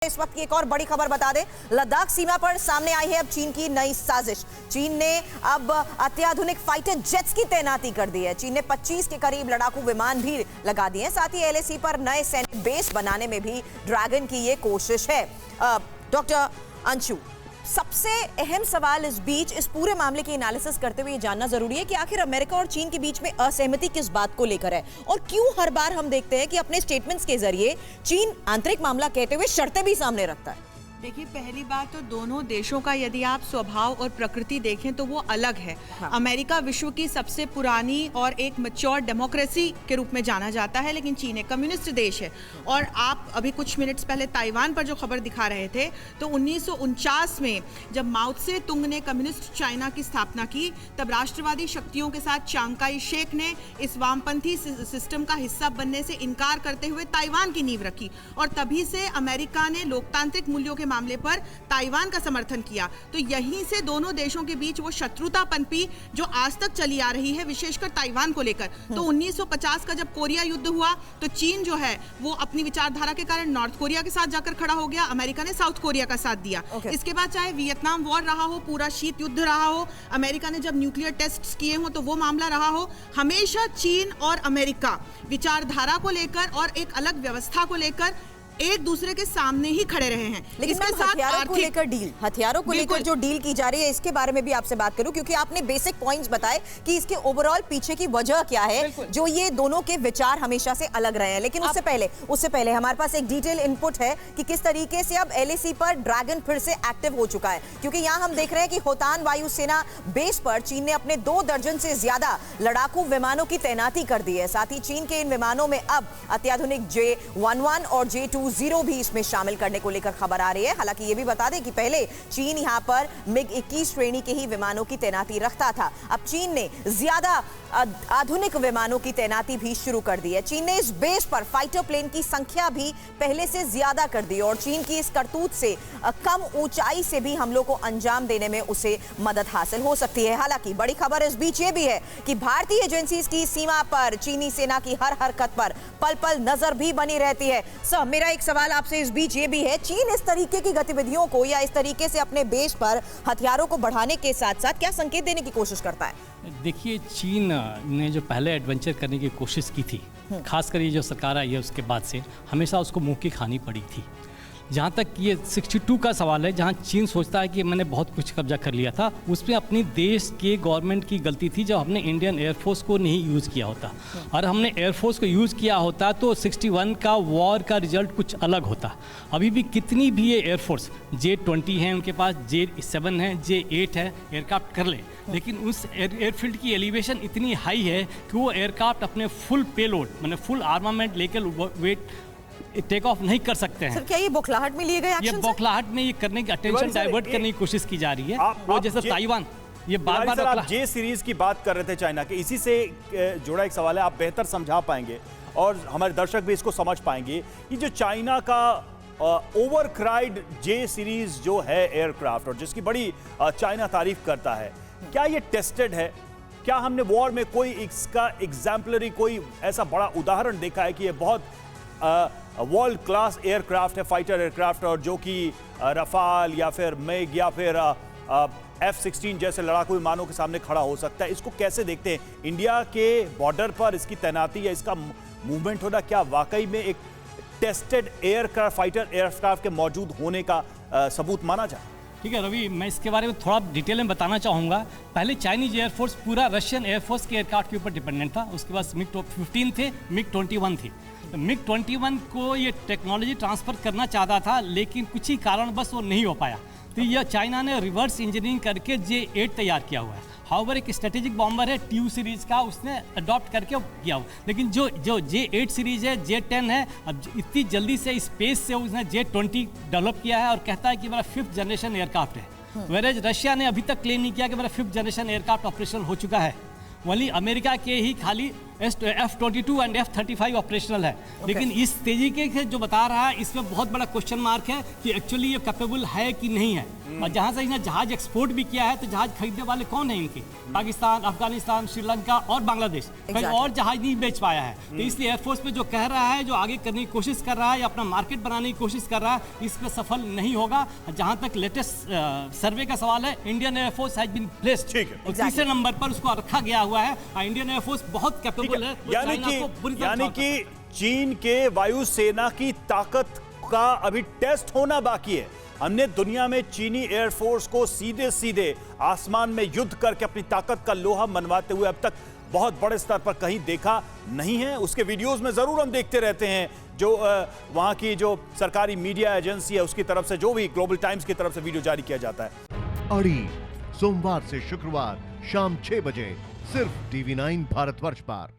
इस वक्त की एक और बड़ी खबर बता दें, लद्दाख सीमा पर सामने आई है अब चीन की नई साजिश। चीन ने अब अत्याधुनिक फाइटर जेट्स की तैनाती कर दी है। चीन ने 25 के करीब लड़ाकू विमान भी लगा दिए हैं। साथ ही एलएसी पर नए सैन्य बेस बनाने में भी ड्रैगन की ये कोशिश है। डॉक्टर अंशु, सबसे अहम सवाल इस बीच इस पूरे मामले की एनालिसिस करते हुए ये जानना जरूरी है कि आखिर अमेरिका और चीन के बीच में असहमति किस बात को लेकर है और क्यों हर बार हम देखते हैं कि अपने स्टेटमेंट्स के जरिए चीन आंतरिक मामला कहते हुए शर्तें भी सामने रखता है। देखिए, पहली बात तो दोनों देशों का यदि आप स्वभाव और प्रकृति देखें तो वो अलग है। हाँ। अमेरिका विश्व की सबसे पुरानी और एक मैच्योर डेमोक्रेसी के रूप में जाना जाता है, लेकिन चीन एक कम्युनिस्ट देश है। और आप अभी कुछ मिनट्स पहले ताइवान पर जो खबर दिखा रहे थे, तो 1949 में जब माओ त्से तुंग ने कम्युनिस्ट चाइना की स्थापना की, तब राष्ट्रवादी शक्तियों के साथ चांग काई शेक ने इस वामपंथी सिस्टम का हिस्सा बनने से इनकार करते हुए ताइवान की नींव रखी। और तभी से अमेरिका ने लोकतांत्रिक मूल्यों के मामले पर ताइवान का समर्थन किया। तो यहीं से दोनों देशों के बीच वो शत्रुता पनपी जो आज तक चली आ रही है, विशेषकर ताइवान को लेकर। तो 1950 का जब कोरिया युद्ध हुआ तो चीन जो है वो अपनी विचारधारा के कारण नॉर्थ कोरिया के साथ जाकर खड़ा हो गया, अमेरिका ने साउथ कोरिया का साथ दिया। इसके बाद चाहे वियतनाम वॉर रहा हो, पूरा शीत युद्ध रहा हो, अमेरिका ने जब न्यूक्लियर टेस्ट किए हो तो वो मामला रहा हो, हमेशा चीन और अमेरिका विचारधारा को लेकर और एक अलग व्यवस्था को लेकर एक दूसरे के सामने ही खड़े रहे हैं। लेकिन इसके साथ हथियारों को लेकर जो डील की जा रही है, इसके बारे में भी आपसे बात करूं, क्योंकि आपने बेसिक पॉइंट्स बताए कि इसके ओवरऑल पीछे की वजह क्या है जो ये दोनों के विचार हमेशा से अलग रहे हैं। लेकिन उससे पहले हमारे पास एक डिटेल इनपुट है कि किस तरीके से अब एलएसी पर ड्रैगन फिर से एक्टिव हो चुका है, क्योंकि यहाँ हम देख रहे हैं कि होतान वायुसेना बेस पर चीन ने अपने 2 दर्जन से ज्यादा लड़ाकू विमानों की तैनाती कर दी है। साथ ही चीन के इन विमानों में अब अत्याधुनिक J-11 और J-20 भी इसमें शामिल करने को लेकर खबर आ रही है। हालांकि ये भी बता दें कि पहले चीन यहां पर MiG-21 श्रेणी के ही विमानों की तैनाती रखता था। अब चीन ने ज्यादा आधुनिक विमानों की तैनाती भी शुरू कर दी है। चीन ने इस बेस पर फाइटर प्लेन की संख्या भी पहले से ज्यादा कर दी और चीन की इस करतूत से कम ऊंचाई से भी हमलों को अंजाम देने में उसे मदद हासिल हो सकती है। हालांकि बड़ी खबर इस बीच ये भी है कि भारतीय एजेंसीज की सीमा पर चीनी सेना की हर हरकत पर पल पल नजर भी बनी रहती है। सर, मेरा एक सवाल आपसे इस बीच ये भी है, चीन इस तरीके की गतिविधियों को या इस तरीके से अपने बेस पर हथियारों को बढ़ाने के साथ साथ क्या संकेत देने की कोशिश करता है? देखिए, चीन ने जो पहले एडवेंचर करने की कोशिश की थी, खासकर ये जो सरकार आई है उसके बाद से हमेशा उसको मुंह की खानी पड़ी थी। जहाँ तक ये 62 का सवाल है, जहाँ चीन सोचता है कि मैंने बहुत कुछ कब्जा कर लिया था, उसमें अपनी देश के गवर्नमेंट की गलती थी जब हमने इंडियन एयरफोर्स को नहीं यूज़ किया होता। और हमने एयरफोर्स को यूज़ किया होता तो 61 का वॉर का रिजल्ट कुछ अलग होता। अभी भी कितनी भी ये एयरफोर्स J-20 है उनके पास, J-7 है, J-8 है, एयरक्राफ्ट कर ले, लेकिन उस एयरफील्ड की एलिवेशन इतनी हाई है कि वो एयरक्राफ्ट अपने फुल पेलोड मतलब फुल आर्मामेंट लेकर वेट टेक ऑफ नहीं कर सकते हैं। सर, क्या ये बौखलाहट में लिए गए एक्शन? ये बौखलाहट में ये करने की अटेंशन डाइवर्ट करने की कोशिश की जा रही है। वो जैसे ताइवान ये बार-बार आप जे सीरीज की बात कर रहे थे चाइना के, इसी से जुड़ा एक सवाल है, आप बेहतर समझा पाएंगे और हमारे दर्शक भी इसको समझ पाएंगे कि जो चाइना का ओवरक्राइड जे सीरीज जो है एयरक्राफ्ट और जिसकी बड़ी चाइना तारीफ करता है, क्या ये टेस्टेड है? क्या हमने वॉर में कोई इसका एग्जाम्पलरी कोई ऐसा बड़ा उदाहरण देखा है कि ये बहुत वर्ल्ड क्लास एयरक्राफ्ट है, फाइटर एयरक्राफ्ट, और जो कि रफाल या फिर MiG या फिर F-16 जैसे लड़ाकू विमानों के सामने खड़ा हो सकता है? इसको कैसे देखते हैं? इंडिया के बॉर्डर पर इसकी तैनाती या इसका मूवमेंट होना क्या वाकई में एक टेस्टेड एयरक्राफ्ट, फाइटर एयरक्राफ्ट के मौजूद होने का सबूत माना जाए? ठीक है रवि, मैं इसके बारे में थोड़ा डिटेल में बताना चाहूँगा। पहले चाइनीज एयरफोर्स पूरा रशियन एयरफोर्स के एयरक्राफ्ट के ऊपर डिपेंडेंट था। उसके बाद MiG-15 थे, MiG-21 थी। तो MiG-21 को ये टेक्नोलॉजी ट्रांसफ़र करना चाहता था, लेकिन कुछ ही कारणवश वो नहीं हो पाया। तो यह चाइना ने रिवर्स इंजीनियरिंग करके J-8 तैयार किया हुआ है। हाउवर एक स्ट्रेटेजिक बॉम्बर है TU सीरीज़ का, उसने अडॉप्ट करके किया हुआ। लेकिन जो J-8 सीरीज़ है, J-10 है, अब इतनी जल्दी से स्पेस से उसने J-20 डेवलप किया है और कहता है कि मेरा 5th जनरेशन एयरक्राफ्ट है। वेरेज रशिया ने अभी तक क्लेम नहीं किया कि मेरा 5th जनरेशन एयरक्राफ्ट ऑपरेशनल हो चुका है। वही अमेरिका के ही खाली F-22 और F-35 ऑपरेशनल है। लेकिन इस तेजी के जो बता रहा है, इसमें बहुत बड़ा क्वेश्चन मार्क है कि एक्चुअली ये कैपेबल है कि नहीं है। और जहाँ से इन्हें जहाज एक्सपोर्ट भी किया है, तो जहाज खरीदने वाले कौन है इनके? पाकिस्तान, अफगानिस्तान, श्रीलंका और बांग्लादेश। कहीं और जहाज नहीं बेच पाया है। तो इसलिए एयरफोर्स में जो कह रहा है, जो आगे करने की कोशिश कर रहा है या अपना मार्केट बनाने की कोशिश कर रहा है, इसमें सफल नहीं होगा। जहाँ तक लेटेस्ट सर्वे का सवाल है, Indian air force has been placed तीसरे नंबर पर उसको रखा गया हुआ है। इंडियन एयरफोर्स बहुत कैपेबल है। यानी कि चीन के वायुसेना की ताकत का अभी टेस्ट होना बाकी है। हमने दुनिया में चीनी एयरफोर्स को सीधे सीधे आसमान में युद्ध करके अपनी ताकत का लोहा मनवाते हुए अब तक बहुत बड़े स्तर पर कहीं देखा नहीं है। उसके वीडियोस में जरूर हम देखते रहते हैं, जो वहां की जो सरकारी मीडिया एजेंसी है उसकी तरफ से, जो भी ग्लोबल टाइम्स की तरफ से वीडियो जारी किया जाता है। अड़ी सोमवार से शुक्रवार शाम 6 बजे सिर्फ TV9 भारतवर्ष पर।